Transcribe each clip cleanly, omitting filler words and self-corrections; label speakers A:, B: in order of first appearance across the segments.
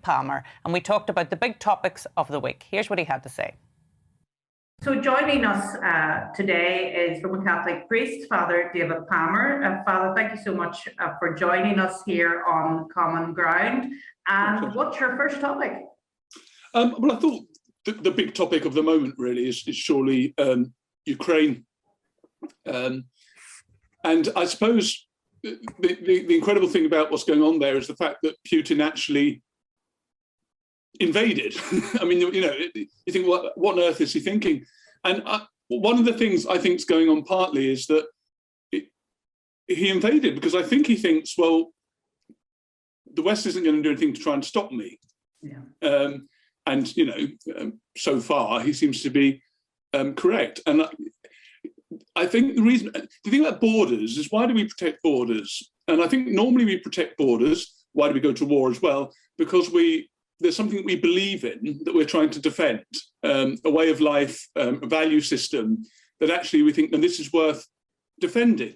A: Palmer, and we talked about the big topics of the week. Here's what he had to say.
B: So joining us today is Roman Catholic priest, Father David Palmer. Father, thank you so much for joining us here on Common Ground. And what's your first topic?
C: Well, I thought the big topic of the moment really is surely Ukraine. And I suppose the incredible thing about what's going on there is the fact that Putin actually invaded. I mean, you know, you think, what on earth is he thinking? And one of the things I think is going on partly is that he invaded because I think he thinks, well, the West isn't going to do anything to try and stop me. Yeah. And, you know, so far he seems to be correct. And I think the thing about borders is, why do we protect borders? And I think normally we protect borders. Why do we go to war as well? Because there's something that we believe in that we're trying to defend, a way of life, a value system that actually we think, and this is worth defending.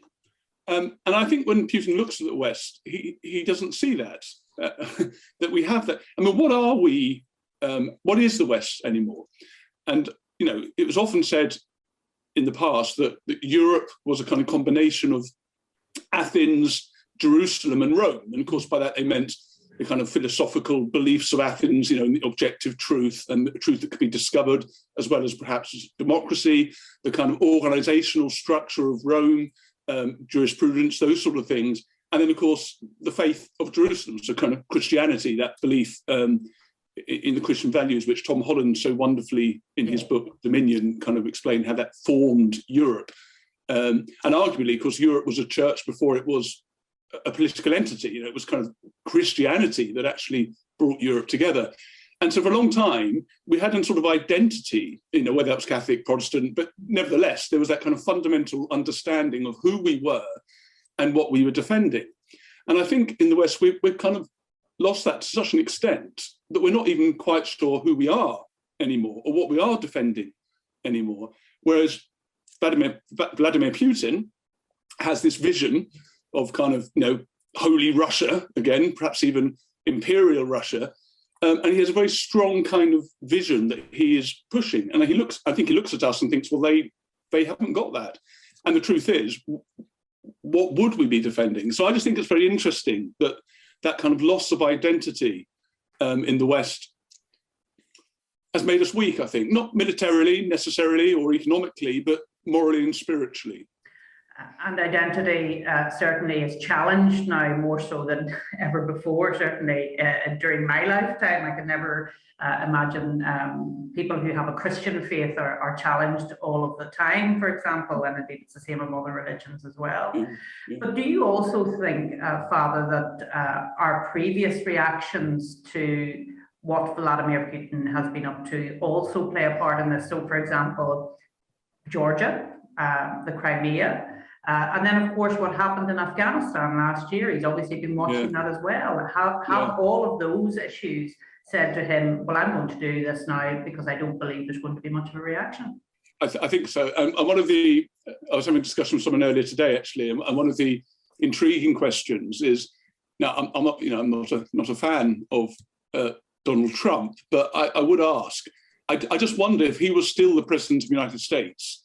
C: And I think when Putin looks at the West, he doesn't see that, that we have that. I mean, what are we? What is the West anymore? And, you know, it was often said in the past that Europe was a kind of combination of Athens, Jerusalem and Rome. And of course, by that they meant the kind of philosophical beliefs of Athens, you know, the objective truth and the truth that could be discovered, as well as perhaps democracy, the kind of organizational structure of Rome, jurisprudence, those sort of things. And then, of course, the faith of Jerusalem, so kind of Christianity, that belief in the Christian values, which Tom Holland so wonderfully in his book Dominion kind of explained how that formed Europe. And arguably, of course, Europe was a church before it was a political entity. You know, it was kind of Christianity that actually brought Europe together. And so for a long time, we had a sort of identity, you know, whether that was Catholic, Protestant, but nevertheless, there was that kind of fundamental understanding of who we were and what we were defending. And I think in the West, we've kind of lost that to such an extent that we're not even quite sure who we are anymore or what we are defending anymore. Whereas Vladimir Putin has this vision of kind of, you know, holy Russia, again, perhaps even imperial Russia. And he has a very strong kind of vision that he is pushing. And I think he looks at us and thinks, well, they haven't got that. And the truth is, what would we be defending? So I just think it's very interesting that kind of loss of identity in the West has made us weak, I think, not militarily necessarily or economically, but morally and spiritually.
B: And identity certainly is challenged now more so than ever before. Certainly during my lifetime, I could never imagine people who have a Christian faith are challenged all of the time, for example, and indeed it's the same with other religions as well. Yeah. But do you also think, Father, that our previous reactions to what Vladimir Putin has been up to also play a part in this? So, for example, Georgia, the Crimea, and then, of course, what happened in Afghanistan last year. He's obviously been watching that as well. Have all of those issues said to him, well, I'm going to do this now because I don't believe there's going to be much of a reaction?
C: I think so. And I was having a discussion with someone earlier today, actually, and one of the intriguing questions is, now I'm not a fan of Donald Trump, but I would ask, I just wonder if he was still the president of the United States,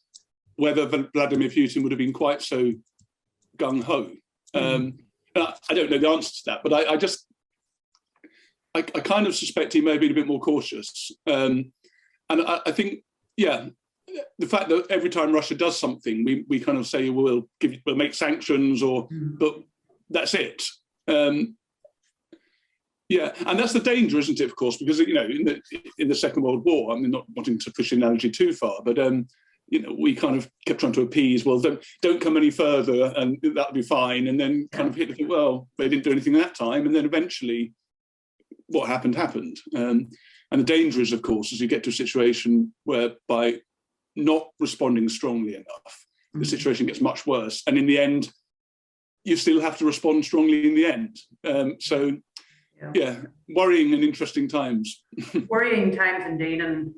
C: whether Vladimir Putin would have been quite so gung-ho. I don't know the answer to that, but I kind of suspect he may have been a bit more cautious. And I think, yeah, the fact that every time Russia does something, we kind of say we'll make sanctions, but that's it. Yeah, and that's the danger, isn't it? Of course, because you know, in the Second World War, I mean, not wanting to push the analogy too far, but you know, we kind of kept trying to appease. Well, don't come any further, and that'll be fine. And then kind of hit the thing. Well, they didn't do anything that time, and then eventually, what happened happened. And the danger is, of course, as you get to a situation where by not responding strongly enough, the situation gets much worse, and in the end, you still have to respond strongly in the end. So. Yeah, worrying and interesting times.
B: Worrying times indeed, and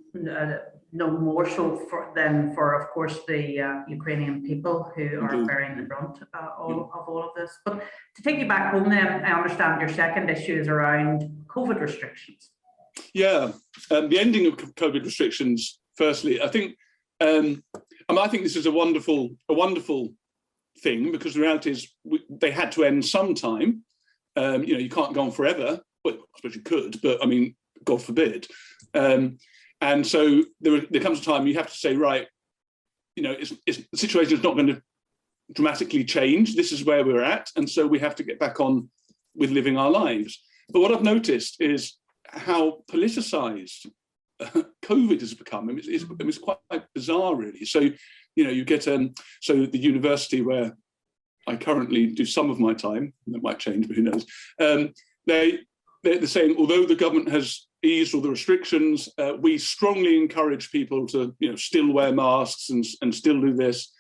B: no more so than for, of course, the Ukrainian people who are bearing the brunt of all of this. But to take you back home then, I understand your second issue is around COVID restrictions?
C: Yeah, the ending of COVID restrictions. Firstly, I think I think this is a wonderful thing, because the reality is they had to end sometime. You can't go on forever. Well, I suppose you could, but I mean, God forbid. And so there comes a time you have to say, right, the situation is not going to dramatically change. This is where we're at, and so we have to get back on with living our lives. But what I've noticed is how politicized COVID has become. It's quite bizarre, really. So, you get so the university where I currently do some of my time, that might change, but who knows? They're saying, although the government has eased all the restrictions, we strongly encourage people to, still wear masks and still do this.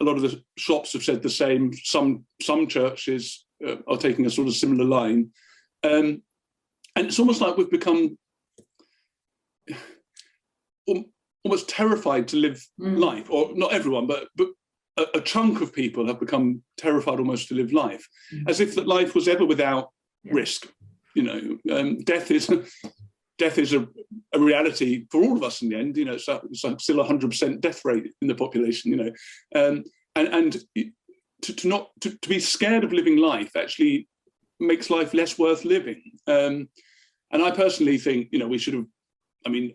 C: A lot of the shops have said the same. Some churches are taking a sort of similar line, and it's almost like we've become almost terrified to live life, or not everyone, but a chunk of people have become terrified almost to live life, as if that life was ever without risk. Death is a reality for all of us in the end. It's still 100% death rate in the population. And to be scared of living life actually makes life less worth living. And I personally think we should have. I mean,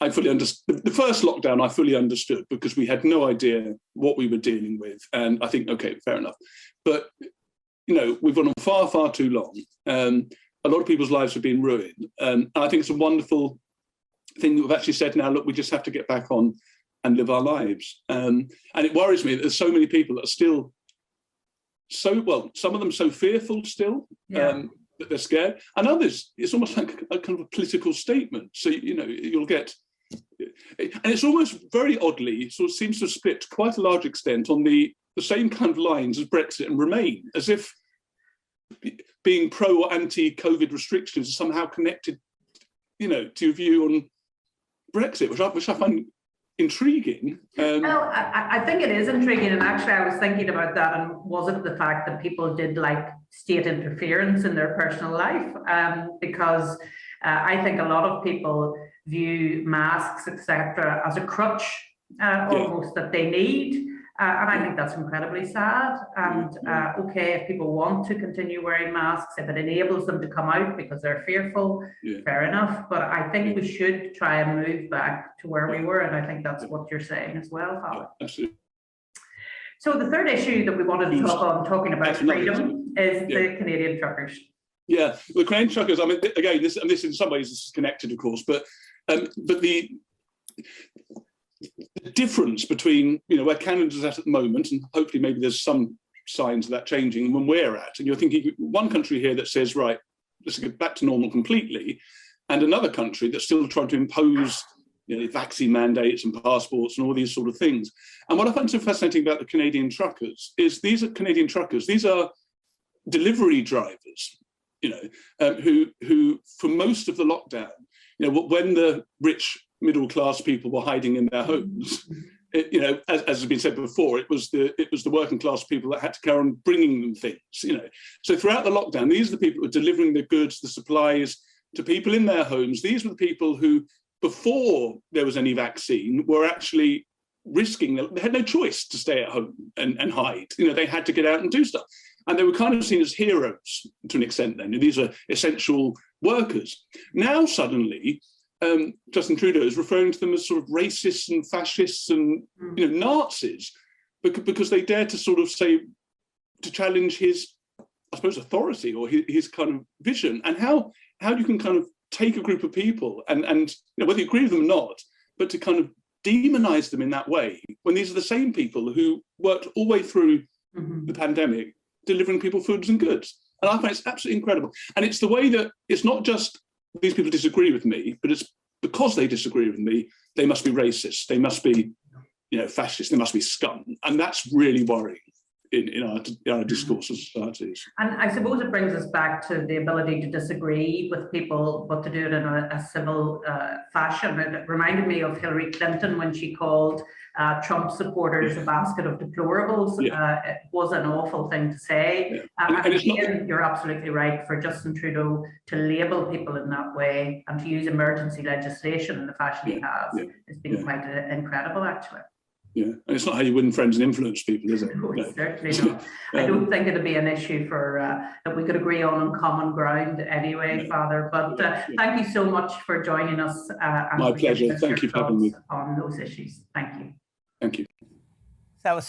C: I fully understood the first lockdown. I fully understood, because we had no idea what we were dealing with, and I think, okay, fair enough. But we've gone on far, far too long. A lot of people's lives have been ruined. I think it's a wonderful thing that we've actually said now, look, we just have to get back on and live our lives. And it worries me that there's so many people that are still some of them so fearful still, that they're scared. And others, it's almost like a kind of a political statement. So, you'll get, and it's almost very oddly, sort of seems to split to quite a large extent on the same kind of lines as Brexit and Remain, as if being pro or anti-COVID restrictions is somehow connected, to your view on Brexit, which I find intriguing.
B: Well, I think it is intriguing, and actually I was thinking about that, and was it the fact that people did like state interference in their personal life? Because I think a lot of people view masks, etc., as a crutch almost that they need. And I think that's incredibly sad. And okay, if people want to continue wearing masks, if it enables them to come out because they're fearful, fair enough. But I think we should try and move back to where we were. And I think that's what you're saying as well, Fala.
C: Absolutely.
B: So the third issue that we wanted to talk on, talking about freedom, is the Canadian truckers.
C: Yeah, the Canadian truckers, I mean, again, this in some ways this is connected, of course, but the difference between where Canada's at the moment, and hopefully maybe there's some signs of that changing, when we're at, and you're thinking one country here that says, right, let's get back to normal completely, and another country that's still trying to impose vaccine mandates and passports and all these sort of things. And what I find so fascinating about the Canadian truckers is these are Canadian truckers, these are delivery drivers, who for most of the lockdown, when the rich middle class people were hiding in their homes, as has been said before, it was the working class people that had to carry on bringing them things. So throughout the lockdown, these are the people who were delivering the goods, the supplies to people in their homes. These were the people who, before there was any vaccine, were actually risking. They had no choice to stay at home and hide. They had to get out and do stuff, and they were kind of seen as heroes to an extent. Then these are essential workers. Now suddenly, Justin Trudeau is referring to them as sort of racists and fascists and Nazis, because they dare to sort of say, to challenge his, I suppose, authority or his kind of vision, and how you can kind of take a group of people and whether you agree with them or not, but to kind of demonize them in that way, when these are the same people who worked all the way through the pandemic delivering people foods and goods. And I find it's absolutely incredible. And it's the way that it's not just these people disagree with me, but it's because they disagree with me, they must be racist, they must be, fascist, they must be scum. And that's really worrying. in our discourse as societies.
B: And I suppose it brings us back to the ability to disagree with people, but to do it in a civil fashion. It reminded me of Hillary Clinton when she called Trump supporters a basket of deplorables. It was an awful thing to say. And again, you're absolutely right, for Justin Trudeau to label people in that way and to use emergency legislation in the fashion he has has been quite incredible, actually.
C: Yeah, and it's not how you win friends and influence people, is it?
B: No, certainly not. I don't think it'd be an issue for that we could agree on common ground anyway, Father. But thank you so much for joining us. And
C: my pleasure. Thank you for having me
B: on those issues. Thank you.
C: Thank you.
A: So